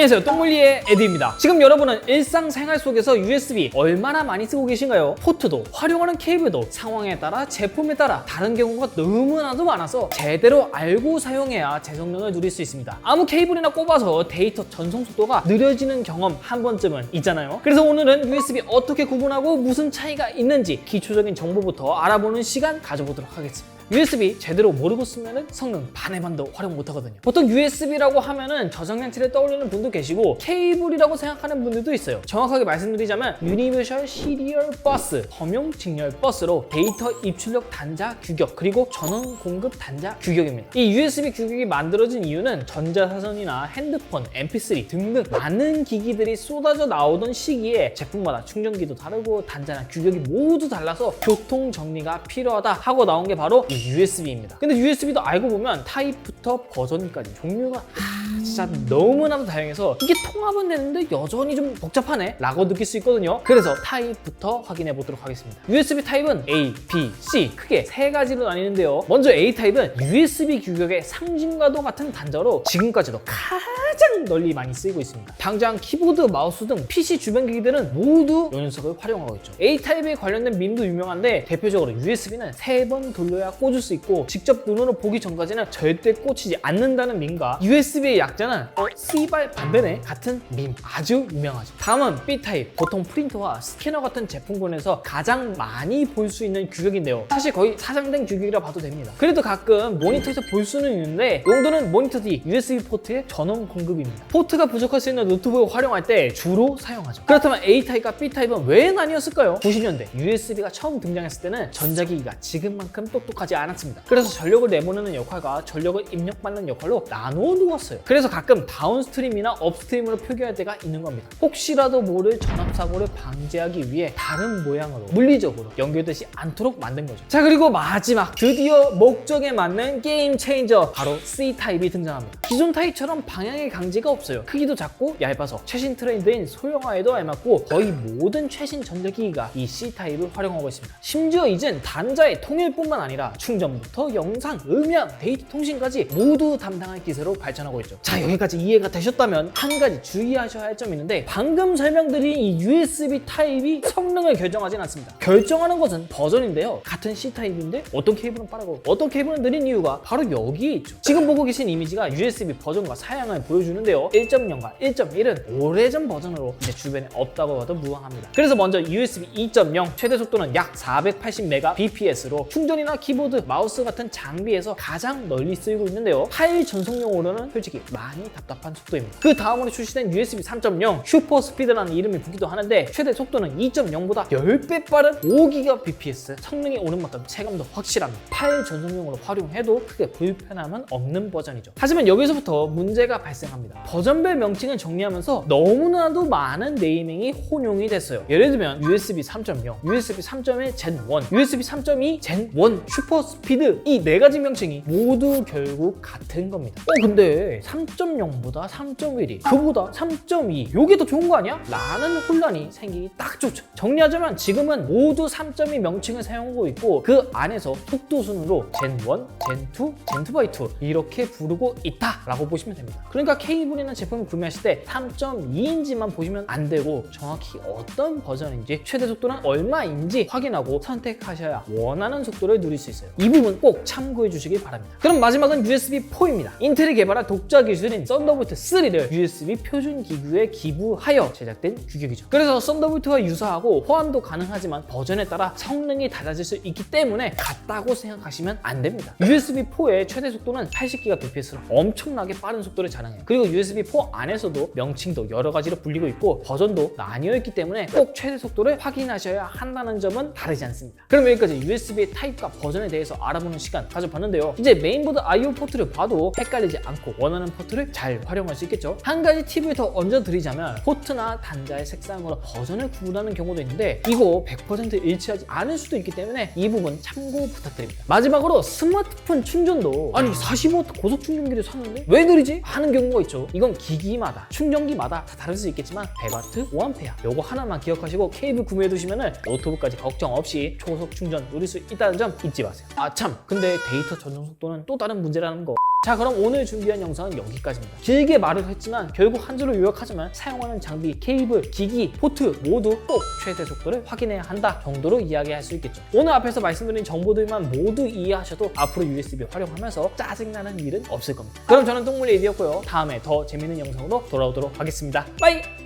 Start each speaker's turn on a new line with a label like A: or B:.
A: 안녕하세요, 똥물리의 에드입니다. 지금 여러분은 일상생활 속에서 USB 얼마나 많이 쓰고 계신가요? 포트도 활용하는 케이블도 상황에 따라 제품에 따라 다른 경우가 너무나도 많아서 제대로 알고 사용해야 제 성능을 누릴 수 있습니다. 아무 케이블이나 꼽아서 데이터 전송 속도가 느려지는 경험 한 번쯤은 있잖아요. 그래서 오늘은 USB 어떻게 구분하고 무슨 차이가 있는지 기초적인 정보부터 알아보는 시간 가져보도록 하겠습니다. USB 제대로 모르고 쓰면은 성능 반의 반도 활용 못하거든요. 보통 USB라고 하면은 저장장치를 떠올리는 분도 계시고 케이블이라고 생각하는 분들도 있어요. 정확하게 말씀드리자면 Universal Serial Bus, 범용 직렬 버스로 데이터 입출력 단자 규격 그리고 전원 공급 단자 규격입니다. 이 USB 규격이 만들어진 이유는 전자사전이나 핸드폰, MP3 등등 많은 기기들이 쏟아져 나오던 시기에 제품마다 충전기도 다르고 단자나 규격이 모두 달라서 교통 정리가 필요하다 하고 나온 게 바로 이 USB입니다. 근데 USB도 알고 보면 타입부터 버전까지 종류가 진짜 너무나도 다양해서 이게 통합은 되는데 여전히 좀 복잡하네 라고 느낄 수 있거든요. 그래서 타입부터 확인해 보도록 하겠습니다. USB 타입은 A, B, C 크게 세 가지로 나뉘는데요. 먼저 A 타입은 USB 규격의 상징과도 같은 단자로 지금까지도 가장 널리 많이 쓰이고 있습니다. 당장 키보드, 마우스 등 PC 주변 기기들은 모두 이 녀석을 활용하고 있죠. A 타입에 관련된 밈도 유명한데 대표적으로 USB는 3번 돌려야 꽂을 수 있고 직접 눈으로 보기 전까지는 절대 꽂히지 않는다는 밈과 USB의 약자는 씨발 반대네 같은 밈 아주 유명하죠. 다음은 B타입, 보통 프린터와 스캐너 같은 제품군에서 가장 많이 볼 수 있는 규격인데요. 사실 거의 사장된 규격이라 봐도 됩니다. 그래도 가끔 모니터에서 볼 수는 있는데 용도는 모니터 뒤 USB 포트의 전원 공급입니다. 포트가 부족할 수 있는 노트북을 활용할 때 주로 사용하죠. 그렇다면 A타입과 B타입은 왜 나뉘었을까요? 90년대 USB가 처음 등장했을 때는 전자기기가 지금만큼 똑똑하지 않았습니다. 그래서 전력을 내보내는 역할과 전력을 입력받는 역할로 나누어 두었어요. 그래서 가끔 다운스트림이나 업스트림으로 표기할 때가 있는 겁니다. 혹시라도 모를 전압사고를 방지하기 위해 다른 모양으로 물리적으로 연결되지 않도록 만든 거죠. 자, 그리고 마지막 드디어 목적에 맞는 게임 체인저 바로 C타입이 등장합니다. 기존 타입처럼 방향의 강제가 없어요. 크기도 작고 얇아서 최신 트렌드인 소형화에도 알맞고 거의 모든 최신 전자기기가 이 C타입을 활용하고 있습니다. 심지어 이젠 단자의 통일뿐만 아니라 충전부터 영상, 음향, 데이터 통신까지 모두 담당할 기세로 발전하고 있죠. 자, 여기까지 이해가 되셨다면 한 가지 주의하셔야 할 점이 있는데 방금 설명드린 이 USB 타입이 성능을 결정하진 않습니다. 결정하는 것은 버전인데요. 같은 C타입인데 어떤 케이블은 빠르고 어떤 케이블은 느린 이유가 바로 여기에 있죠. 지금 보고 계신 이미지가 USB 버전과 사양을 보여주는데요. 1.0과 1.1은 오래전 버전으로 이제 주변에 없다고 봐도 무방합니다. 그래서 먼저 USB 2.0 최대 속도는 약 480Mbps로 충전이나 키보드, 마우스 같은 장비에서 가장 널리 쓰이고 있는데요. 파일 전송용으로는 솔직히 많이 답답한 속도입니다. 그 다음으로 출시된 USB 3.0 슈퍼 스피드라는 이름이 붙기도 하는데 최대 속도는 2.0보다 10배 빠른 5GBps, 성능이 오른 만큼 체감도 확실합니다. 파일 전송용으로 활용해도 크게 불편함은 없는 버전이죠. 하지만 여기서부터 문제가 발생합니다. 버전별 명칭을 정리하면서 너무나도 많은 네이밍이 혼용이 됐어요. 예를 들면 USB 3.0, USB 3.1 Gen 1, USB 3.2 Gen 1 슈퍼 스피드 이 네 가지 명칭이 모두 결국 같은 겁니다. 근데 3.0보다 3.1이 그보다 3.2 요게 더 좋은 거 아니야? 라는 혼란이 생기기 딱 좋죠. 정리하자면 지금은 모두 3.2 명칭을 사용하고 있고 그 안에서 속도 순으로 Gen 1, Gen 2, Gen 2x2 이렇게 부르고 있다라고 보시면 됩니다. 그러니까 케이블이나 제품을 구매하실 때 3.2인지만 보시면 안 되고 정확히 어떤 버전인지 최대 속도는 얼마인지 확인하고 선택하셔야 원하는 속도를 누릴 수 있어요. 이 부분 꼭 참고해 주시길 바랍니다. 그럼 마지막은 USB4입니다. 인텔이 개발한 독자 기술인 썬더볼트 3를 USB 표준 기구에 기부하여 제작된 규격이죠. 그래서 썬더볼트와 유사하고 호환도 가능하지만 버전에 따라 성능이 달라질 수 있기 때문에 같다고 생각하시면 안 됩니다. USB4의 최대 속도는 80GBps로 엄청나게 빠른 속도를 자랑해요. 그리고 USB4 안에서도 명칭도 여러 가지로 불리고 있고 버전도 나뉘어 있기 때문에 꼭 최대 속도를 확인하셔야 한다는 점은 다르지 않습니다. 그럼 여기까지 USB 타입과 버전에 대해서 알아보는 시간 가져봤는데요. 이제 메인보드 I/O 포트를 봐도 헷갈리지 않고 원하는 포트를 잘 활용할 수 있겠죠. 한 가지 팁을 더 얹어드리자면 포트나 단자의 색상으로 버전을 구분하는 경우도 있는데 이거 100% 일치하지 않을 수도 있기 때문에 이 부분 참고 부탁드립니다. 마지막으로 스마트폰 충전도 아니 40W 고속 충전기를 샀는데 왜 느리지? 하는 경우가 있죠. 이건 기기마다 충전기마다 다 다를 수 있겠지만 100W 5A 요거 하나만 기억하시고 케이블 구매해 두시면 노트북까지 걱정 없이 초속 충전 누릴 수 있다는 점 잊지 마세요. 아 참, 근데 데이터 전송 속도는 또 다른 문제라는 거 자, 그럼 오늘 준비한 영상은 여기까지입니다. 길게 말을 했지만 결국 한 줄로 요약하자면 사용하는 장비, 케이블, 기기, 포트 모두 꼭 최대 속도를 확인해야 한다 정도로 이야기할 수 있겠죠. 오늘 앞에서 말씀드린 정보들만 모두 이해하셔도 앞으로 USB 활용하면서 짜증나는 일은 없을 겁니다. 그럼 저는 똥물레이디였고요. 다음에 더 재밌는 영상으로 돌아오도록 하겠습니다. 빠이!